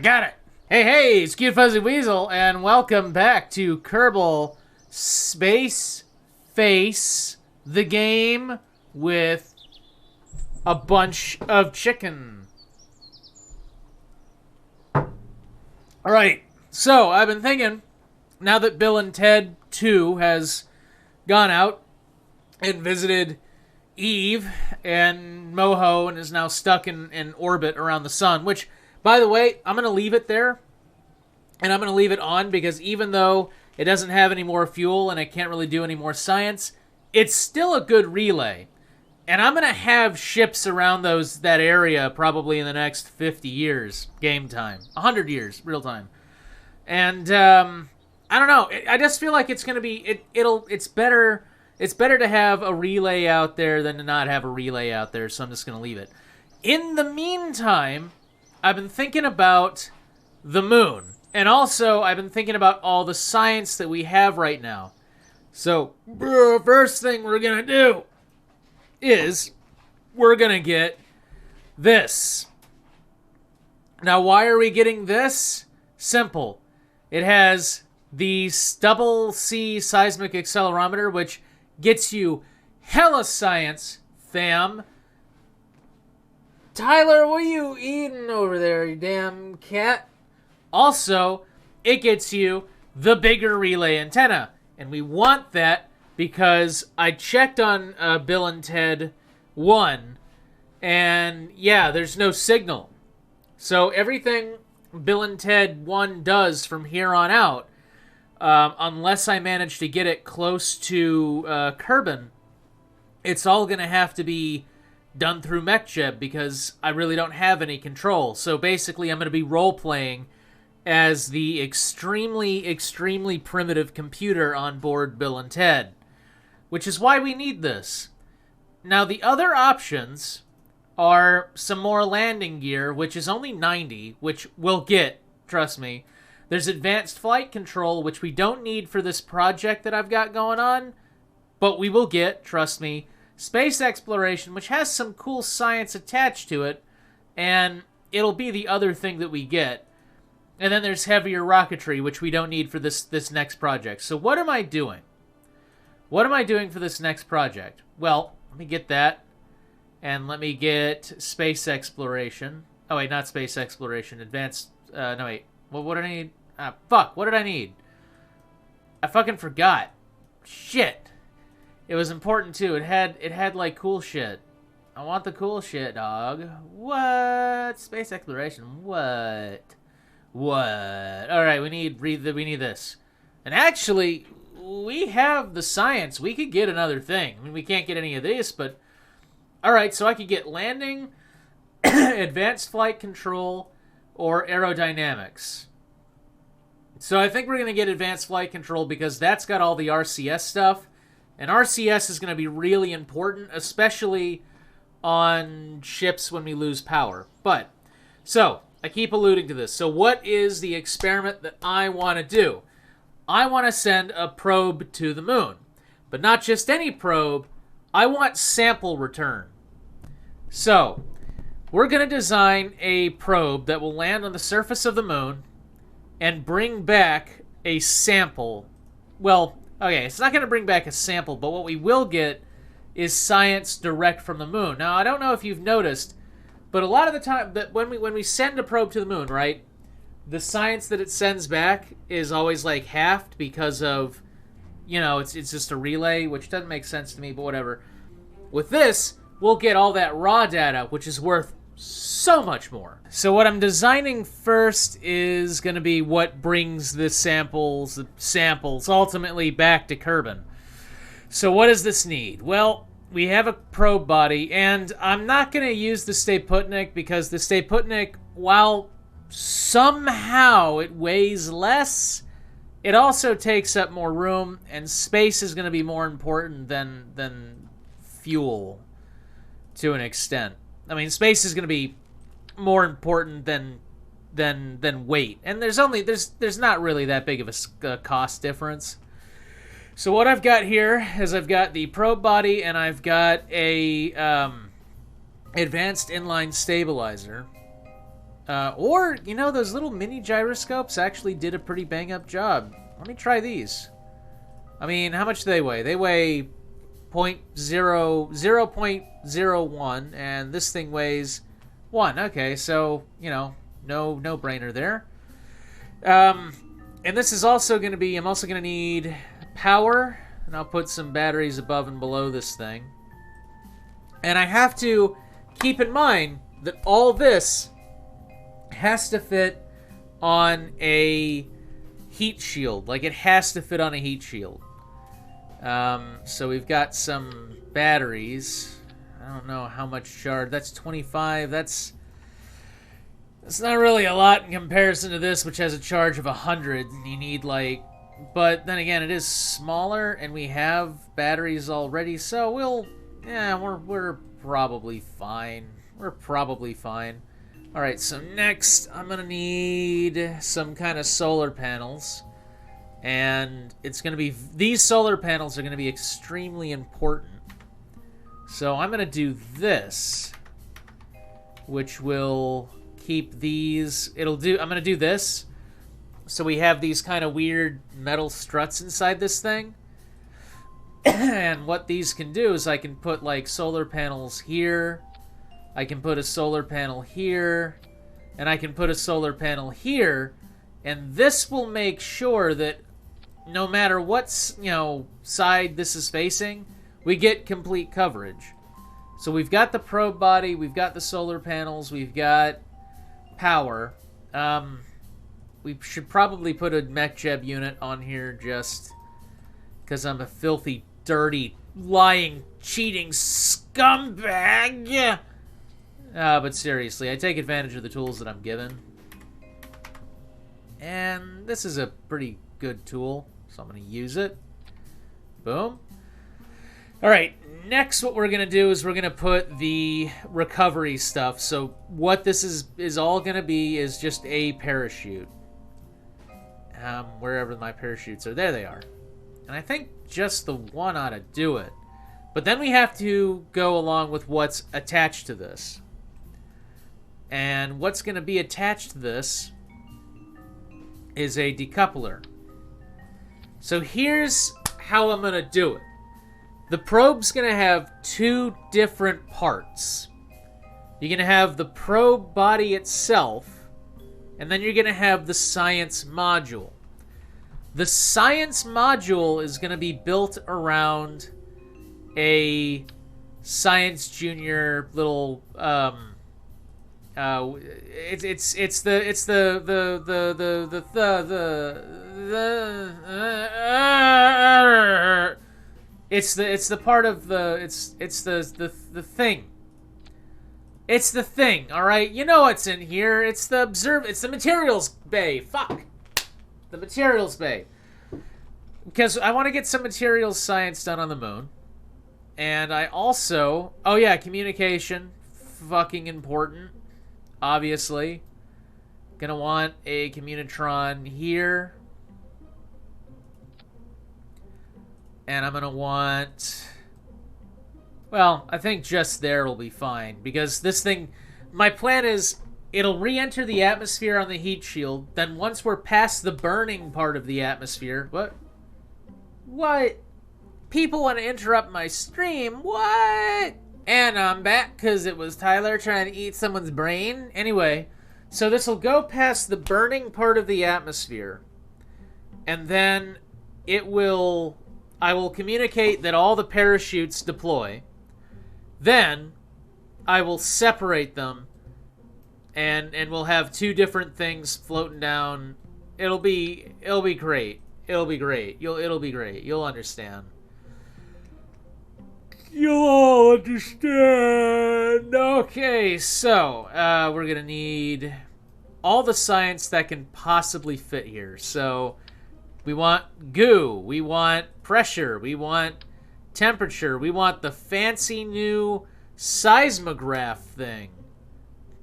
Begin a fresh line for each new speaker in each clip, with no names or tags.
got it. Hey, it's Cute Fuzzy Weasel, and welcome back to Kerbal Space Face, the game with a bunch of chicken. Alright, so I've been thinking, now that Bill and Ted 2 has gone out and visited Eve and Moho and is now stuck in orbit around the sun, which, by the way, I'm going to leave it there, and I'm going to leave it on because even though it doesn't have any more fuel and it can't really do any more science, it's still a good relay. And I'm going to have ships around that area probably in the next 50 years, game time. 100 years, real time. And, I don't know. I just feel like it's going to be, it's better to have a relay out there than to not have a relay out there, so I'm just going to leave it. In the meantime, I've been thinking about the moon. And also, I've been thinking about all the science that we have right now. So, first thing we're going to do is we're going to get this. Now, why are we getting this? Simple. It has the double C seismic accelerometer, which gets you hella science, fam. Tyler, what are you eating over there, you damn cat? Also, it gets you the bigger relay antenna. And we want that because I checked on Bill and Ted 1, and yeah, there's no signal. So everything Bill and Ted 1 does from here on out, unless I manage to get it close to Kerbin, it's all going to have to be done through MechJeb because I really don't have any control. So basically, I'm going to be role-playing as the extremely, extremely primitive computer on board Bill and Ted, which is why we need this. Now, the other options are some more landing gear, which is only 90, which we'll get, trust me. There's advanced flight control, which we don't need for this project that I've got going on, but we will get, trust me. Space exploration, which has some cool science attached to it, and it'll be the other thing that we get. And then there's heavier rocketry, which we don't need for this next project. So what am I doing? What am I doing for this next project? Well, let me get that. And let me get space exploration. Oh, wait, not space exploration. Advanced... no, wait. What did I need? Fuck. What did I need? I fucking forgot. Shit. It was important, too. It had like, cool shit. I want the cool shit, dog. What? Space exploration. What? Alright, we need this. And actually, we have the science. We could get another thing. I mean, we can't get any of this, but... Alright, so I could get landing, advanced flight control, or aerodynamics. So I think we're going to get advanced flight control because that's got all the RCS stuff. And RCS is going to be really important, especially on ships when we lose power. But, so... I keep alluding to this. So what is the experiment that I want to do? I want to send a probe to the moon. But not just any probe. I want sample return. So, we're going to design a probe that will land on the surface of the moon and bring back a sample. Well, okay, it's not going to bring back a sample, but what we will get is science direct from the moon. Now, I don't know if you've noticed, but a lot of the time, that when we send a probe to the moon, right, the science that it sends back is always, like, halved because of, you know, it's just a relay, which doesn't make sense to me, but whatever. With this, we'll get all that raw data, which is worth so much more. So what I'm designing first is going to be what brings the samples ultimately back to Kerbin. So what does this need? Well... we have a probe body, and I'm not going to use the Stay Putnik because the Stay Putnik, while somehow it weighs less, it also takes up more room, and space is going to be more important than fuel to an extent. I mean, space is going to be more important than weight, and there's not really that big of a cost difference. So what I've got here is I've got the probe body and I've got a advanced inline stabilizer. Or, you know, those little mini gyroscopes actually did a pretty bang-up job. Let me try these. I mean, how much do they weigh? They weigh 0.01, and this thing weighs 1. Okay, so, you know, no brainer there. And this is also going to be, I'm also going to need power, and I'll put some batteries above and below this thing. And I have to keep in mind that all this has to fit on a heat shield. Like, it has to fit on a heat shield. So we've got some batteries. I don't know how much charge. That's 25. That's not really a lot in comparison to this, which has a charge of 100. You need, like... But then again, it is smaller, and we have batteries already, so we'll... Yeah, we're probably fine. We're probably fine. Alright, so next, I'm gonna need some kind of solar panels. And it's gonna be... These solar panels are gonna be extremely important. So I'm gonna do this, which will keep these... I'm gonna do this, so we have these kind of weird metal struts inside this thing. And what these can do is I can put, like, solar panels here. I can put a solar panel here. And I can put a solar panel here. And this will make sure that no matter what, you know, side this is facing, we get complete coverage. So we've got the probe body, we've got the solar panels, we've got power. We should probably put a MechJeb unit on here just because I'm a filthy, dirty, lying, cheating scumbag. But seriously, I take advantage of the tools that I'm given. And this is a pretty good tool, so I'm going to use it. Boom. Alright, next what we're going to do is we're going to put the recovery stuff. So what this is all going to be is just a parachute. Wherever my parachutes are. There they are. And I think just the one ought to do it. But then we have to go along with what's attached to this. And what's going to be attached to this is a decoupler. So here's how I'm going to do it. The probe's going to have two different parts. You're going to have the probe body itself, and then you're going to have the science module. The science module is going to be built around a Science Junior little it's the part of the thing. It's the thing, all right? You know what's in here. It's the materials bay. Fuck. The materials bay. Because I want to get some materials science done on the moon. And I also... Oh, yeah, communication. Fucking important. Obviously. Gonna want a communitron here. And I'm gonna want... Well, I think just there will be fine. Because this thing... My plan is... It'll re-enter the atmosphere on the heat shield. Then once we're past the burning part of the atmosphere... What? What? People want to interrupt my stream? What? And I'm back because it was Tyler trying to eat someone's brain. Anyway, so this will go past the burning part of the atmosphere. And then it will... I will communicate that all the parachutes deploy. Then I will separate them. And we'll have two different things floating down. It'll be great. It'll be great. It'll be great. You'll understand. You'll all understand. Okay, so we're gonna need all the science that can possibly fit here. So we want goo, we want pressure, we want temperature, we want the fancy new seismograph thing.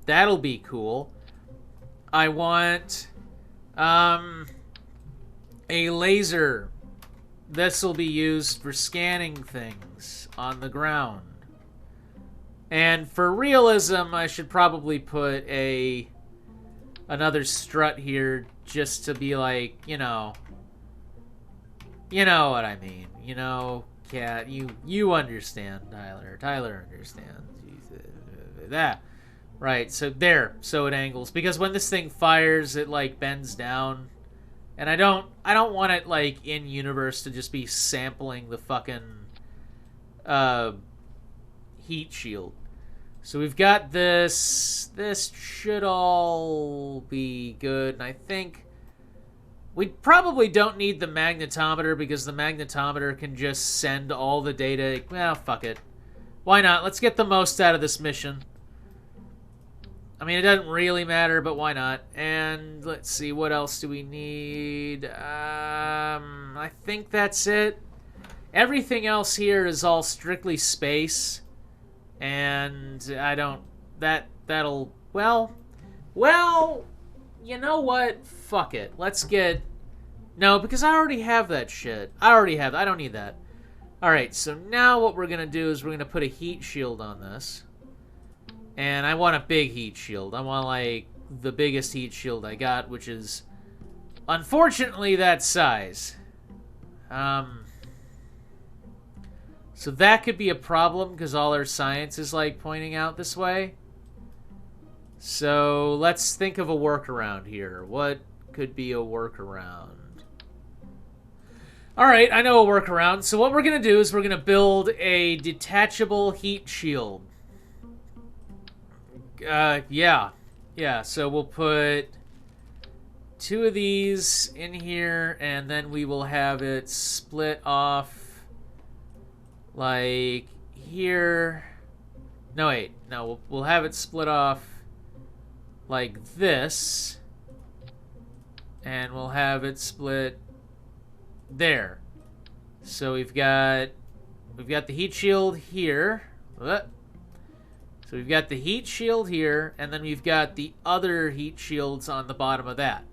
That'll be cool. I want a laser. This will be used for scanning things on the ground. And for realism, I should probably put a another strut here just to be like, you know what I mean. You know, Cat, you understand, Tyler. Tyler understands. That. Right, so there, so it angles. Because when this thing fires, it, like, bends down. And I don't want it, like, in universe to just be sampling the fucking heat shield. So we've got this. This should all be good. And I think we probably don't need the magnetometer because the magnetometer can just send all the data. Well, fuck it. Why not? Let's get the most out of this mission. I mean, it doesn't really matter, but why not? And let's see, what else do we need? I think that's it. Everything else here is all strictly space. And I don't... That'll... Well, you know what? Fuck it. Let's get... No, because I already have that shit. I don't need that. Alright, so now what we're going to do is we're going to put a heat shield on this. And I want a big heat shield. I want, like, the biggest heat shield I got, which is, unfortunately, that size. So that could be a problem, because all our science is, like, pointing out this way. So let's think of a workaround here. What could be a workaround? Alright, I know a workaround. So what we're going to do is we're going to build a detachable heat shield. Yeah, so we'll put 2 of these in here, and then we will have it split off, like, here. No, wait, no, we'll have it split off like this, and we'll have it split there. So we've got the heat shield here. So we've got the heat shield here, and then we've got the other heat shields on the bottom of that.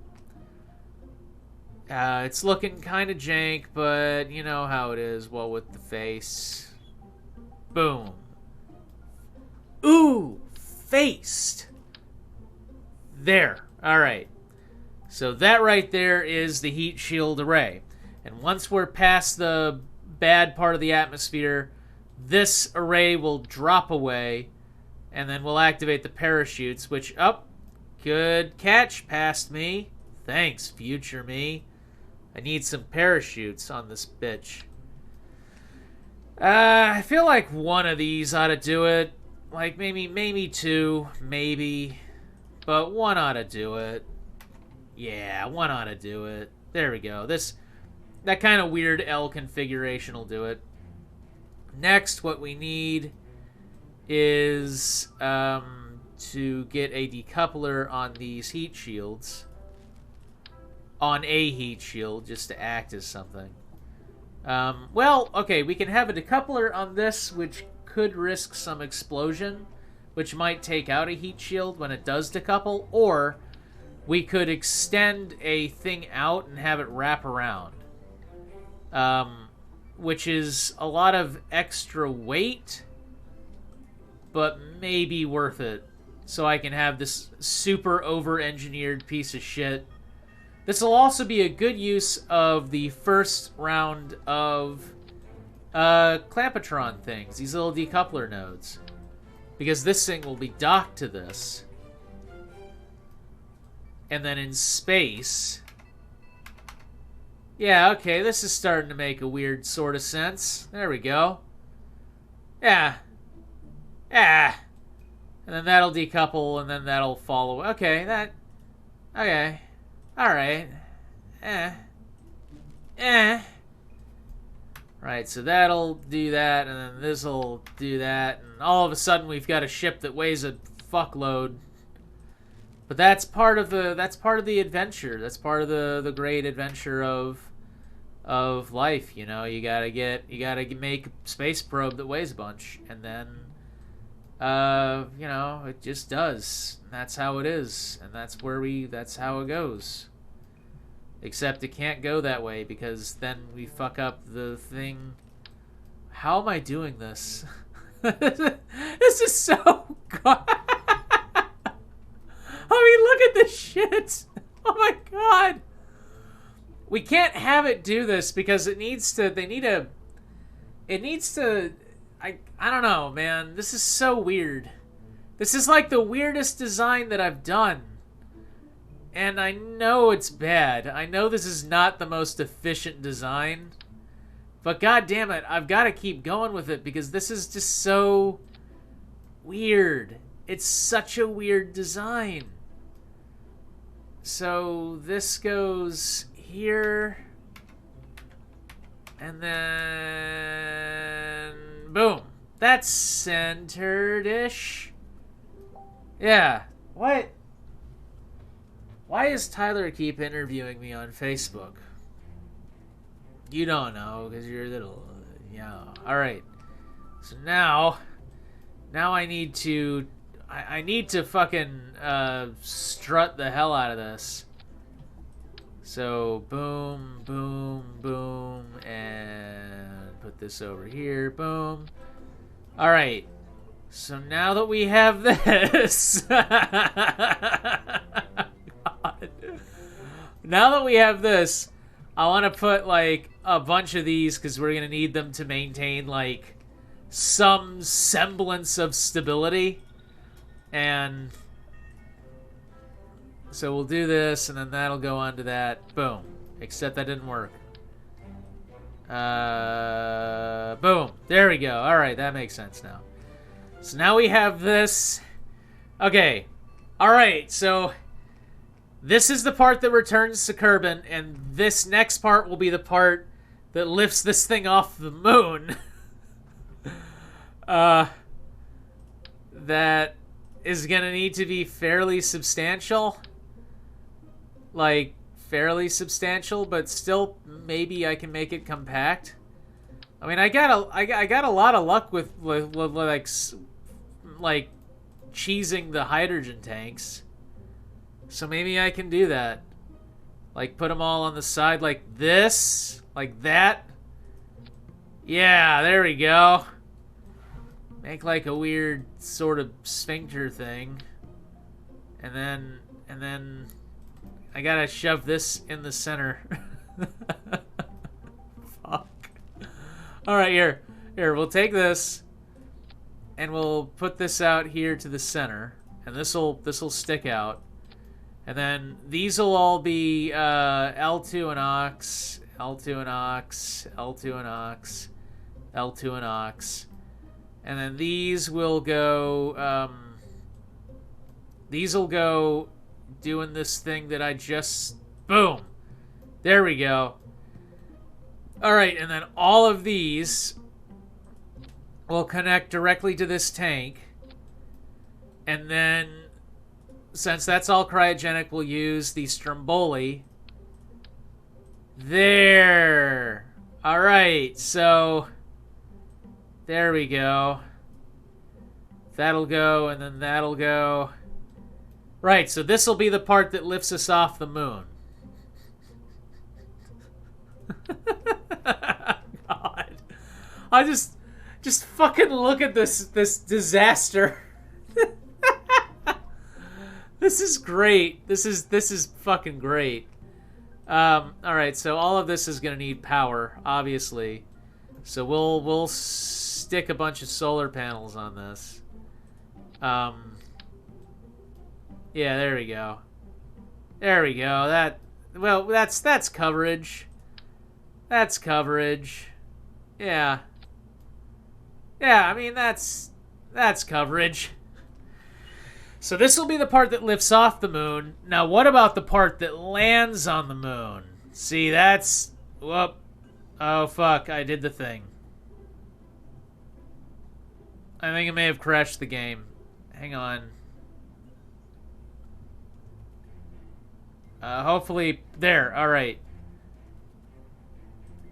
It's looking kind of jank, but you know how it is. Well, with the face. Boom. Ooh, faced. There. All right. So that right there is the heat shield array. And once we're past the bad part of the atmosphere, this array will drop away. And then we'll activate the parachutes, which, good catch, past me. Thanks, future me. I need some parachutes on this bitch. I feel like one of these ought to do it. Like, maybe 2, maybe. But one ought to do it. Yeah, one ought to do it. There we go. That kind of weird L configuration will do it. Next, what we need is to get a decoupler on these heat shields. On a heat shield, just to act as something. Well, okay, we can have a decoupler on this, which could risk some explosion, which might take out a heat shield when it does decouple, or we could extend a thing out and have it wrap around. Which is a lot of extra weight, but maybe worth it. So I can have this super over-engineered piece of shit. This will also be a good use of the first round of Clampotron things, these little decoupler nodes. Because this thing will be docked to this. And then in space... Yeah, okay, this is starting to make a weird sort of sense. There we go. Yeah. And then that'll decouple, and then that'll follow. Okay, okay. Alright. Right, so that'll do that, and then this'll do that, and all of a sudden we've got a ship that weighs a fuckload. But that's part of the adventure. That's part of the great adventure of life, you know. You gotta make a space probe that weighs a bunch, and then you know, it just does. And that's how it is, and that's how it goes. Except it can't go that way, because then we fuck up the thing. How am I doing this? This is so... I mean, look at this shit. What? Oh my god. We can't have it do this because it needs to, I don't know, man. This is so weird. This is like the weirdest design that I've done. And I know it's bad. I know this is not the most efficient design. But god damn it, I've got to keep going with it because this is just so weird. It's such a weird design. So this goes here. And then boom. That's centered-ish. Yeah. What? Why does Tyler keep interviewing me on Facebook? You don't know, because you're a little... Yeah. Alright. So now I need to... I need to fucking strut the hell out of this. So, boom, boom, boom, and put this over here. Boom. Alright. So now that we have this... God. Now that we have this, I want to put, like, a bunch of these, because we're going to need them to maintain, like, some semblance of stability. And so we'll do this, and then that'll go onto that. Boom. Except that didn't work. Boom. There we go. All right, that makes sense now. So now we have this. Okay. All right, so this is the part that returns to Kerbin, and this next part will be the part that lifts this thing off the moon. That is going to need to be fairly substantial. Like, fairly substantial, but still maybe I can make it compact. I mean, I got a lot of luck with like cheesing the hydrogen tanks. So maybe I can do that. Like, put them all on the side like this, like that. Yeah, there we go. Make like a weird sort of sphincter thing. And then I gotta shove this in the center. Fuck. Alright, here, we'll take this and we'll put this out here to the center. And this'll stick out. And then these will all be L2 and aux, L2 and aux, L2 and aux, L2 and aux. And then these will go, doing this thing that I just, boom. There we go. All right, and then all of these will connect directly to this tank. And then, since that's all cryogenic, we'll use the Stromboli. There. All right, so there we go. That'll go, and then that'll go. Right, so this will be the part that lifts us off the moon. God. I just fucking look at this disaster. This is great. This is fucking great. Alright, so all of this is gonna need power, obviously. So we'll stick a bunch of solar panels on this. Yeah, there we go. There we go. That's coverage. That's coverage. Yeah. Yeah, I mean, that's coverage. So this will be the part that lifts off the moon. Now, what about the part that lands on the moon? See, that's... Whoop. Oh, fuck. I did the thing. I think I may have crashed the game. Hang on. Hopefully... There. All right.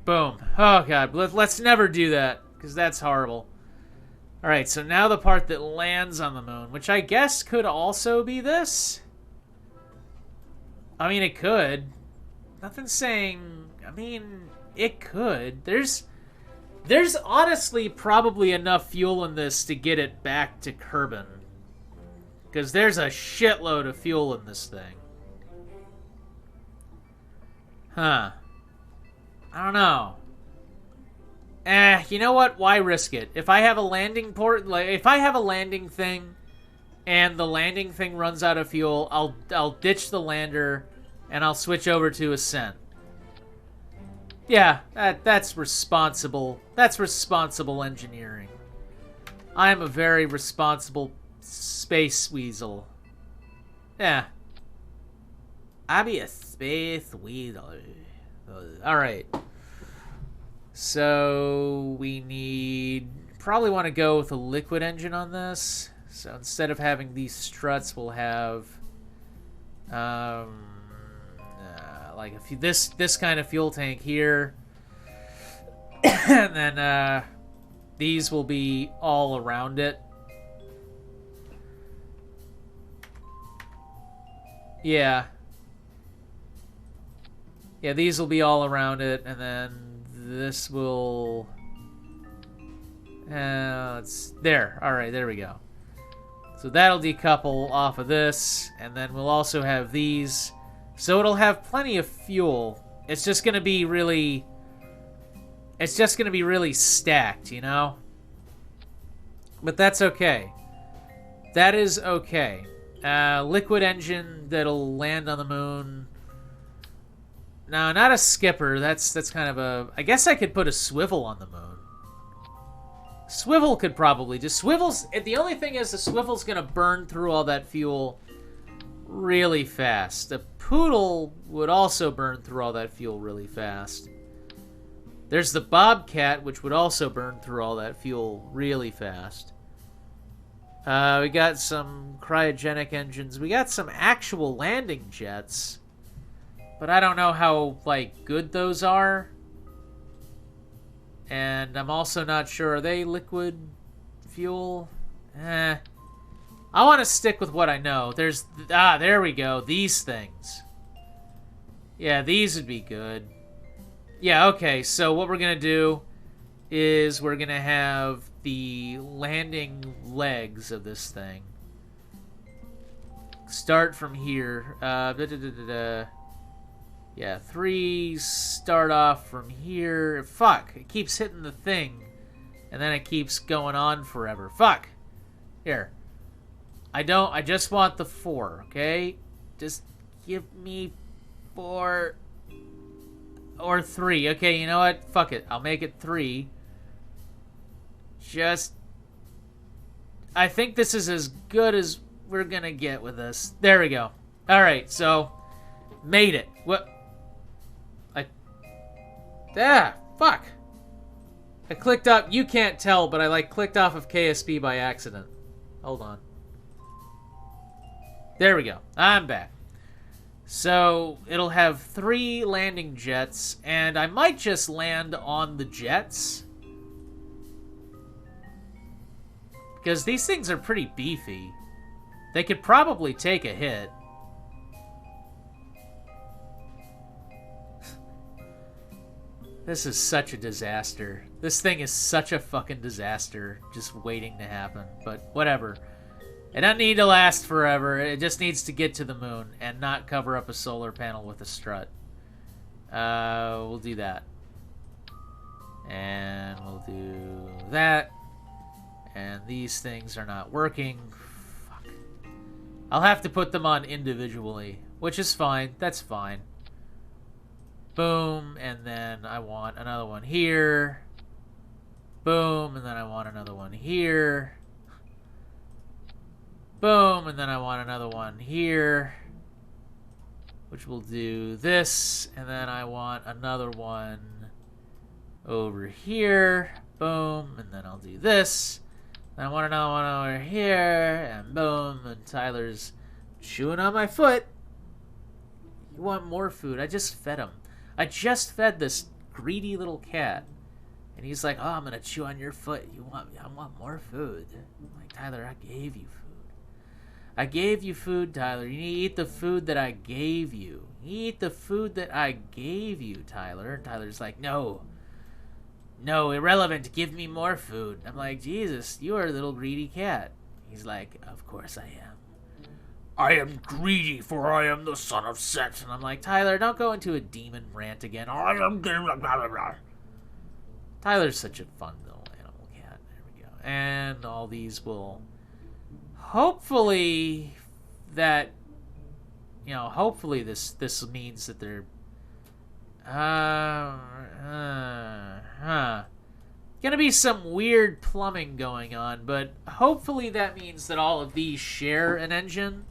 Boom. Oh, God. Let's never do that, because that's horrible. All right, so now the part that lands on the moon, which I guess could also be this. I mean, it could. Nothing's saying... I mean, it could. There's honestly probably enough fuel in this to get it back to Kerbin. Because there's a shitload of fuel in this thing. Huh. I don't know. You know what? Why risk it? If I have a landing port, like if I have a landing thing, and the landing thing runs out of fuel, I'll ditch the lander, and I'll switch over to ascent. Yeah, that's responsible. That's responsible engineering. I am a very responsible space weasel. Yeah. I be a space weasel. Alright. So we need... Probably want to go with a liquid engine on this. So instead of having these struts, we'll have... like this kind of fuel tank here. And then these will be all around it. Yeah. Yeah, these will be all around it, and then this will... it's there. Alright, there we go. So that'll decouple off of this, and then we'll also have these. So it'll have plenty of fuel. It's just going to be really... It's just going to be really stacked, you know? But that's okay. That is okay. Liquid engine that'll land on the moon. No, not a skipper. That's kind of a... I guess I could put a swivel on the moon. Swivel could probably just... Swivels... The only thing is the swivel's going to burn through all that fuel really fast. The poodle would also burn through all that fuel really fast. There's the bobcat, which would also burn through all that fuel really fast. We got some cryogenic engines. We got some actual landing jets. But I don't know how, like, good those are. And I'm also not sure. Are they liquid fuel? I want to stick with what I know. There's... there we go. These things. Yeah, these would be good. Yeah, okay. So what we're going to do is we're going to have the landing legs of this thing start from here. Yeah, 3 start off from here. Fuck, it keeps hitting the thing, and then it keeps going on forever. Fuck. Here. I just want the 4, okay? Just give me 4 or 3. Okay, you know what? Fuck it. I'll make it 3. I think this is as good as we're gonna get with this. There we go. Alright, so... Made it. What? Fuck. I clicked up... You can't tell, but I, like, clicked off of KSP by accident. Hold on. There we go. I'm back. So, it'll have 3 landing jets, and I might just land on the jets. Because these things are pretty beefy. They could probably take a hit. This is such a disaster. This thing is such a fucking disaster, just waiting to happen. But whatever. It doesn't need to last forever. It just needs to get to the moon and not cover up a solar panel with a strut. We'll do that. And we'll do that. And these things are not working. Fuck. I'll have to put them on individually, which is fine. That's fine. Boom, and then I want another one here. Boom, and then I want another one here. Boom, and then I want another one here. Which will do this, and then I want another one over here. Boom, and then I'll do this. And I want another one over here, and boom, and Tyler's chewing on my foot. You want more food? I just fed him. I just fed this greedy little cat, and he's like, "Oh, I'm gonna chew on your foot. I want more food." I'm like, Tyler, I gave you food. I gave you food, Tyler. You need to eat the food that I gave you. Eat the food that I gave you, Tyler. And Tyler's like, no, irrelevant. Give me more food. I'm like, Jesus, you are a little greedy cat. He's like, of course I am. I am greedy, for I am the son of Set. And I'm like, Tyler, don't go into a demon rant again. I am... Tyler's such a fun little animal cat. There we go. And all these will... Hopefully that... You know, hopefully this means that they're... Gonna be some weird plumbing going on, but hopefully that means that all of these share an engine.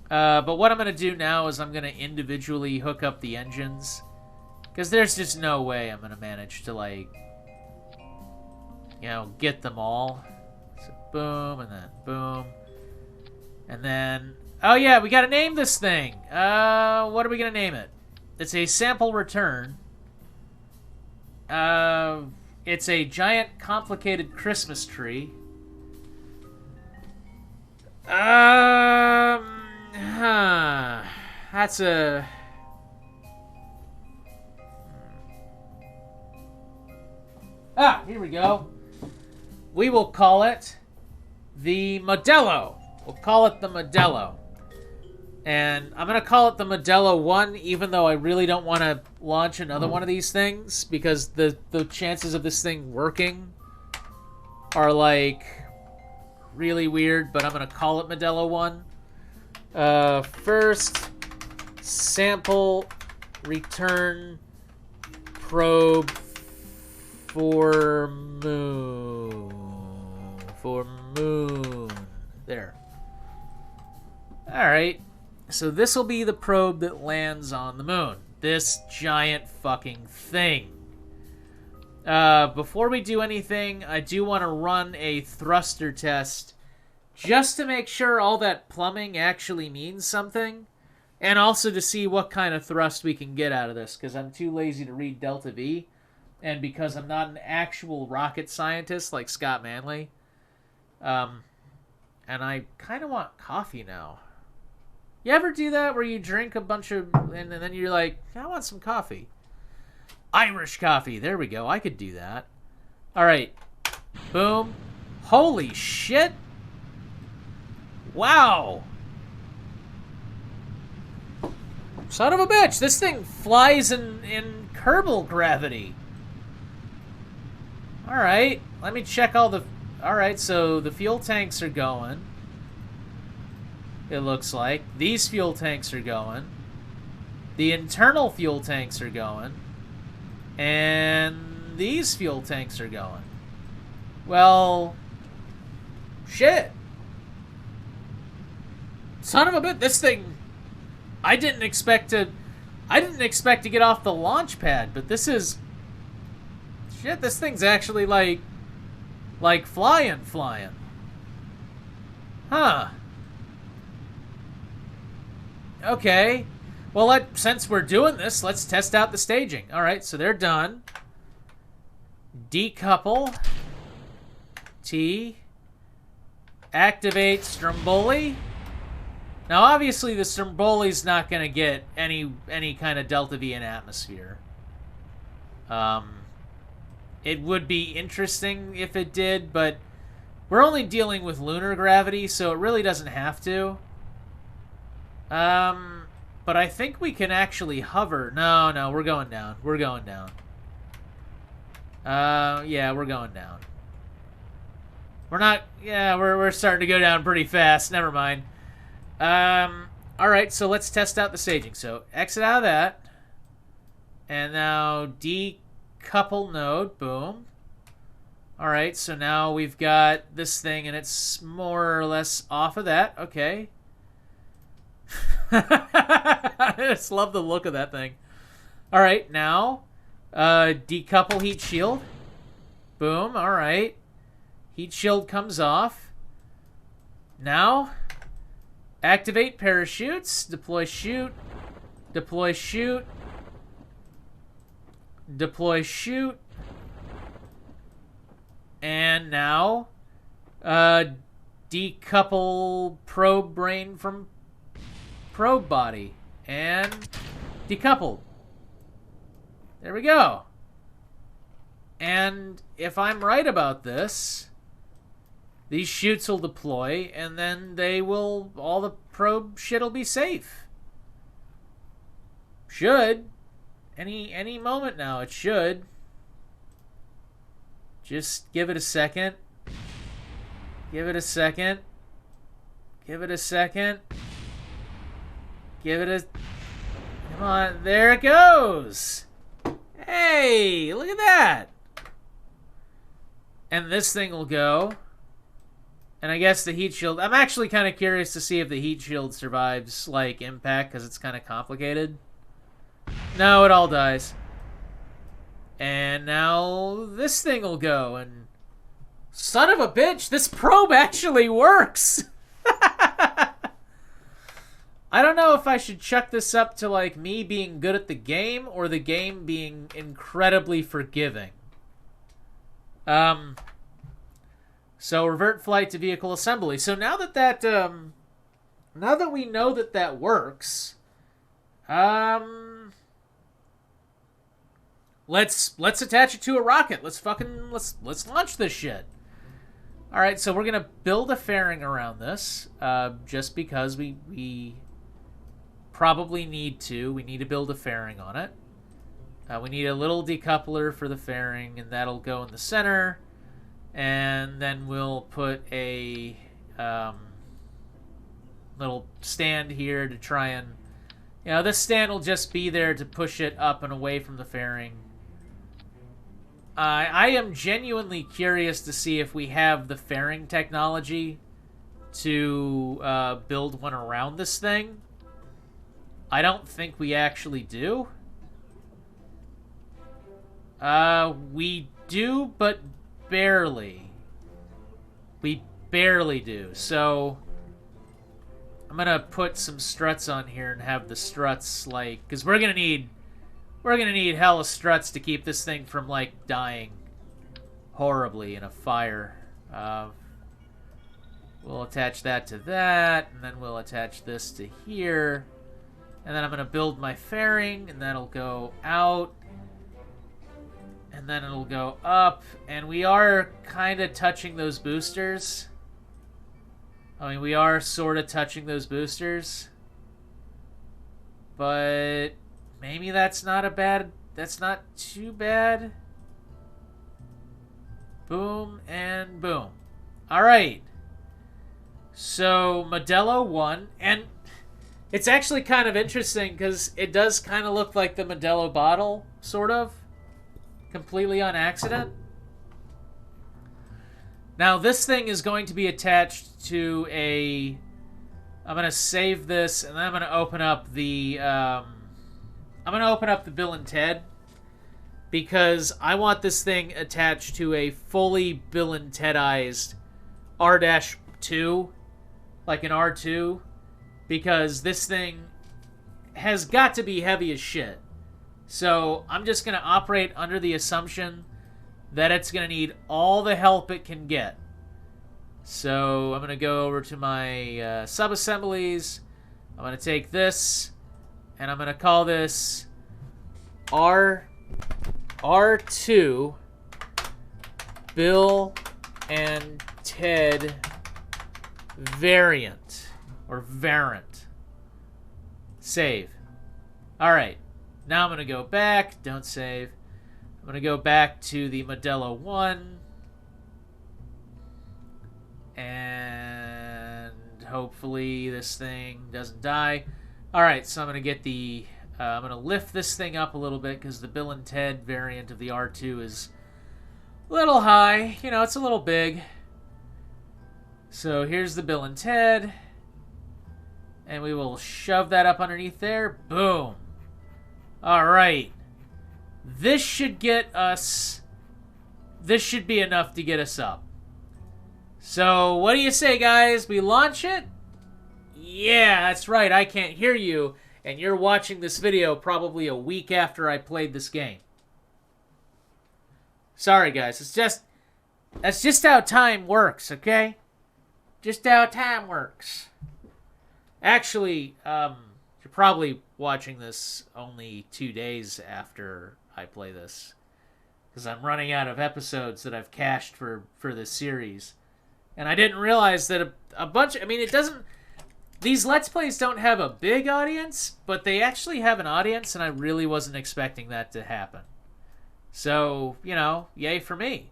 But what I'm gonna do now is I'm gonna individually hook up the engines, because there's just no way I'm gonna manage to, like, you know, get them all. So boom, and then boom, and then, oh yeah, we gotta name this thing. What are we gonna name it? It's a sample return. It's a giant, complicated Christmas tree. That's a... here we go. We will call it the Modelo. We'll call it the Modelo. And I'm going to call it the Modelo 1, even though I really don't want to launch another one of these things, because the chances of this thing working are, like, really weird, but I'm going to call it Modelo 1. First, sample return probe for moon. For moon. There. Alright. So this will be the probe that lands on the moon. This giant fucking thing. Before we do anything, I do want to run a thruster test just to make sure all that plumbing actually means something. And also to see what kind of thrust we can get out of this, because I'm too lazy to read delta V. And because I'm not an actual rocket scientist like Scott Manley. And I kind of want coffee now. You ever do that where you drink a bunch of... And then you're like, I want some coffee. Irish coffee. There we go. I could do that. All right. Boom. Holy shit. Wow. Son of a bitch. This thing flies in Kerbal gravity. All right. Let me check all the... All right, so the fuel tanks are going. It looks like. These fuel tanks are going. The internal fuel tanks are going. And these fuel tanks are going. Well, shit. Son of a bitch, this thing... I didn't expect to get off the launch pad, but this is... Shit, this thing's actually like flying. Huh. Okay. Well, since we're doing this, let's test out the staging. All right, so they're done. Decouple. T. Activate Stromboli. Now, obviously, the Stromboli's not going to get any kind of delta V in atmosphere. It would be interesting if it did, but we're only dealing with lunar gravity, so it really doesn't have to. But I think we can actually hover. No, we're going down. We're going down. Yeah, we're going down. We're not... Yeah, we're starting to go down pretty fast. Never mind. Alright, so let's test out the staging. So, exit out of that. And now, decouple node. Boom. Alright, so now we've got this thing, and it's more or less off of that. Okay. I just love the look of that thing. Alright, now, decouple heat shield. Boom, alright. Heat shield comes off. Now, activate parachutes. Deploy chute. Deploy chute. Deploy chute. And now, decouple probe brain from probe body. And decoupled. There we go. And if I'm right about this, these chutes will deploy, and then all the probe shit'll be safe. Should. Any moment now, it should. Just give it a second. Give it a second. Give it a second. Give it a... Come on, there it goes! Hey, look at that! And this thing will go. And I guess the heat shield... I'm actually kind of curious to see if the heat shield survives, like, impact, because it's kind of complicated. No, it all dies. And now this thing will go, and... Son of a bitch, this probe actually works! I don't know if I should chuck this up to, like, me being good at the game or the game being incredibly forgiving. So revert flight to vehicle assembly. So now that now that we know that that works, let's attach it to a rocket. Let's launch this shit. All right, so we're gonna build a fairing around this, just because we probably need to. We need to build a fairing on it. We need a little decoupler for the fairing, and that'll go in the center. And then we'll put a little stand here to try and... this stand will just be there to push it up and away from the fairing. I am genuinely curious to see if we have the fairing technology to build one around this thing. I don't think we actually do. We do, but barely. We barely do. So I'm gonna put some struts on here and have the struts, like, because we're gonna need hella struts to keep this thing from, like, dying horribly in a fire. We'll attach that to that, and then we'll attach this to here. And then I'm going to build my fairing, and that'll go out. And then it'll go up. And we are kind of touching those boosters. I mean, we are sort of touching those boosters. But maybe that's not too bad. Boom and boom. All right. So, Modelo 1. And... it's actually kind of interesting because it does kind of look like the Modelo bottle, sort of. Completely on accident. Now, this thing is going to be attached to a... I'm going to save this, and then I'm going to open up the... I'm going to open up the Bill and Ted, because I want this thing attached to a fully Bill and Tedized R-2, like an R2. Because this thing has got to be heavy as shit. So I'm just going to operate under the assumption that it's going to need all the help it can get. So I'm going to go over to my sub-assemblies. I'm going to take this, and I'm going to call this R2 Bill and Ted variant. Or variant. Save. Alright. Now I'm going to go back. Don't save. I'm going to go back to the Modelo 1. And hopefully this thing doesn't die. Alright, so I'm going to get the... I'm going to lift this thing up a little bit because the Bill and Ted variant of the R2 is a little high. It's a little big. So here's the Bill and Ted. And we will shove that up underneath there. Boom. All right. This should get us... this should be enough to get us up. So, what do you say, guys? We launch it? Yeah, that's right. I can't hear you. And you're watching this video probably a week after I played this game. Sorry, guys. That's just how time works, okay? Just how time works. Actually, you're probably watching this only 2 days after I play this. Because I'm running out of episodes that I've cached for this series. And I didn't realize that a bunch... I mean, it doesn't... These Let's Plays don't have a big audience, but they actually have an audience, and I really wasn't expecting that to happen. So, you know, yay for me.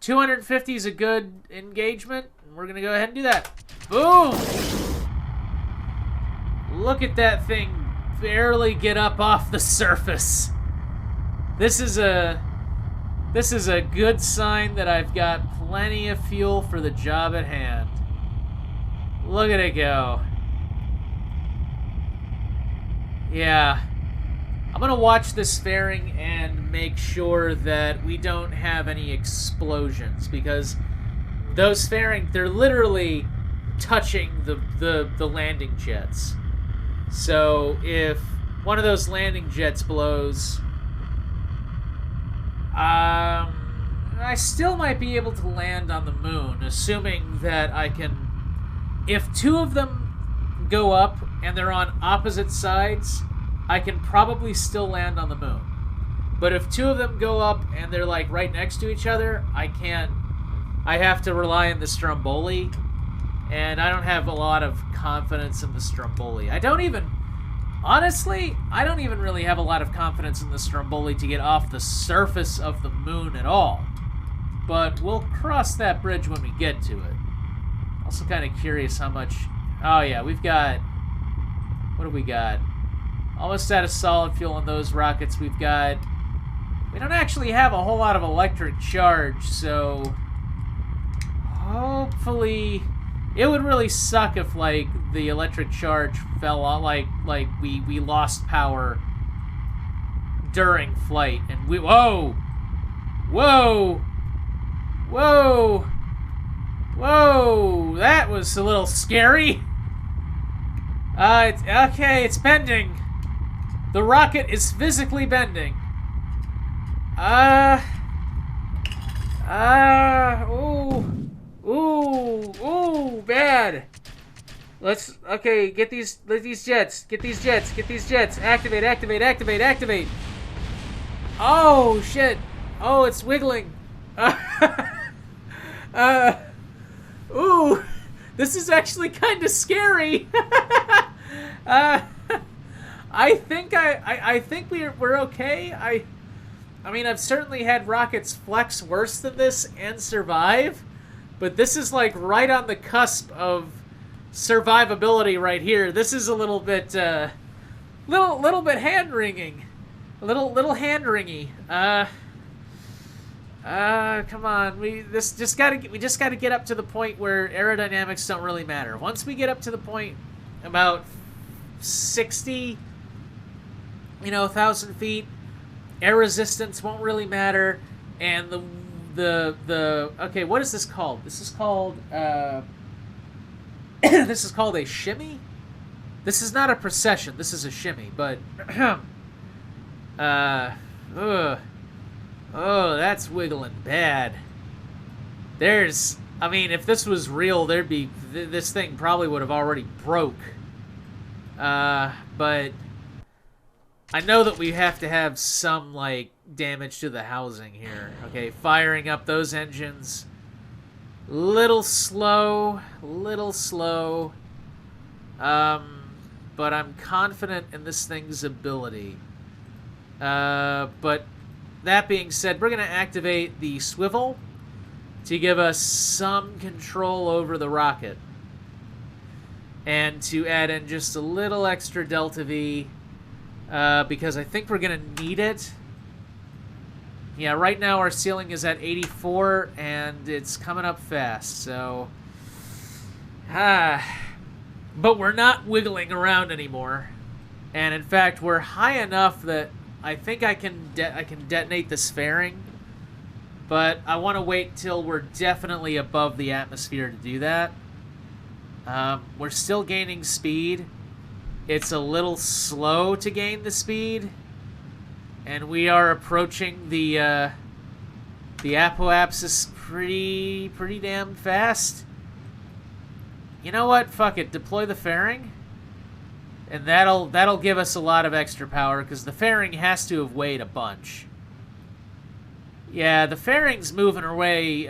250 is a good engagement, and we're going to go ahead and do that. Boom! Look at that thing barely get up off the surface. This is a good sign that I've got plenty of fuel for the job at hand. Look at it go. Yeah. I'm going to watch this fairing and make sure that we don't have any explosions, because those fairing, they're literally touching the landing jets. So if one of those landing jets blows, I still might be able to land on the moon, assuming that I can... If two of them go up and they're on opposite sides, I can probably still land on the moon. But if two of them go up and they're like right next to each other, I can't. I have to rely on the Stromboli, and I don't have a lot of confidence in the Stromboli. Honestly, I don't even really have a lot of confidence in the Stromboli to get off the surface of the moon at all. But we'll cross that bridge when we get to it. Also kind of curious how much... Oh yeah, we've got... What do we got? Almost out of solid fuel on those rockets. We don't actually have a whole lot of electric charge, so... Hopefully... It would really suck if, like, the electric charge fell on, like we lost power during flight, and we... Whoa! Whoa! Whoa! Whoa! That was a little scary. It's bending. The rocket is physically bending. Ooh, bad. Okay, get these jets. Get these jets. Activate. Oh, shit. Oh, it's wiggling. Ooh, this is actually kind of scary. I think we're okay. I mean, I've certainly had rockets flex worse than this and survive, but this is like right on the cusp of survivability right here. This is a little bit little bit hand-wringing. A little hand-wringy. Come on. We just gotta get up to the point where aerodynamics don't really matter. Once we get up to the point about 60, 1,000 feet, air resistance won't really matter, and okay, what is this called? This is called this is called a shimmy. This is not a procession. This is a shimmy, but oh, that's wiggling bad. I mean, if this was real, this thing probably would have already broke. But I know that we have to have some, like, damage to the housing here. Okay, firing up those engines. Little slow. But I'm confident in this thing's ability. But that being said, we're going to activate the swivel to give us some control over the rocket. And to add in just a little extra delta V, because I think we're going to need it. Yeah, right now our ceiling is at 84, and it's coming up fast, so... But we're not wiggling around anymore. And in fact, we're high enough that I think I can detonate this fairing. But I want to wait till we're definitely above the atmosphere to do that. We're still gaining speed. It's a little slow to gain the speed. And we are approaching the apoapsis pretty damn fast. You know what? Fuck it. Deploy the fairing. And that'll give us a lot of extra power, because the fairing has to have weighed a bunch. Yeah, the fairing's moving away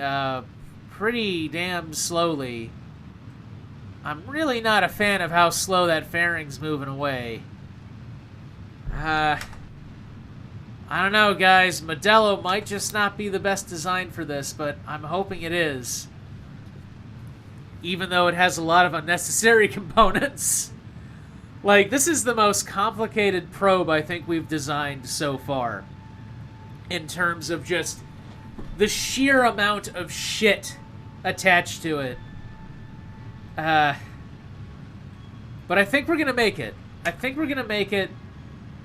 pretty damn slowly. I'm really not a fan of how slow that fairing's moving away. I don't know, guys. Modelo might just not be the best design for this, but I'm hoping it is. Even though it has a lot of unnecessary components. Like, this is the most complicated probe I think we've designed so far. In terms of just the sheer amount of shit attached to it. But I think we're going to make it. I think we're going to make it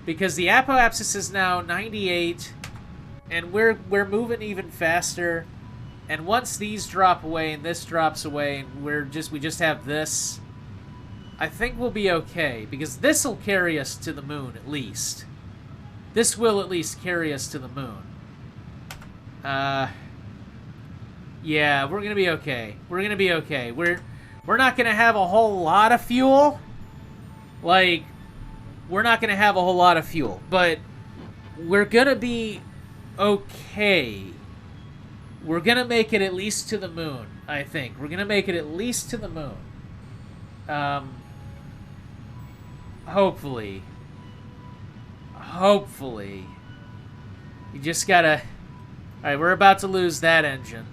because the apoapsis is now 98 and we're moving even faster. And once these drop away and this drops away and we just have this, I think we'll be okay because this will carry us to the moon at least. This will at least carry us to the moon. Yeah, we're going to be okay. We're going to be okay. We're not going to have a whole lot of fuel. Like, we're not going to have a whole lot of fuel. But we're going to be okay. We're going to make it at least to the moon, I think. We're going to make it at least to the moon. Hopefully. Hopefully. You just got to... Alright, we're about to lose that engine.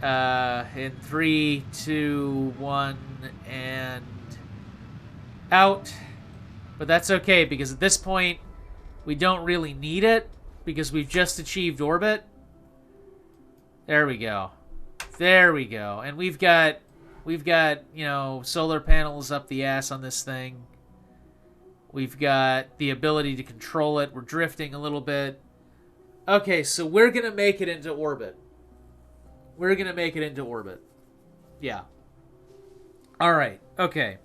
In 3, 2, 1, and out. But that's okay, because at this point, we don't really need it, because we've just achieved orbit. There we go. There we go. And we've got, you know, solar panels up the ass on this thing. We've got the ability to control it. We're drifting a little bit. Okay, so we're going to make it into orbit. We're going to make it into orbit. Yeah. All right. Okay.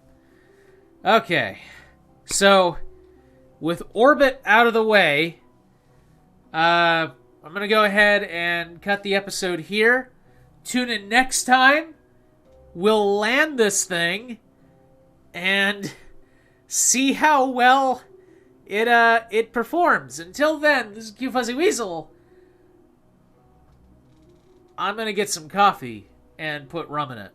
Okay. So, with orbit out of the way, I'm going to go ahead and cut the episode here. Tune in next time. We'll land this thing and see how well it performs. Until then, this is Q Fuzzy Weasel. I'm going to get some coffee and put rum in it.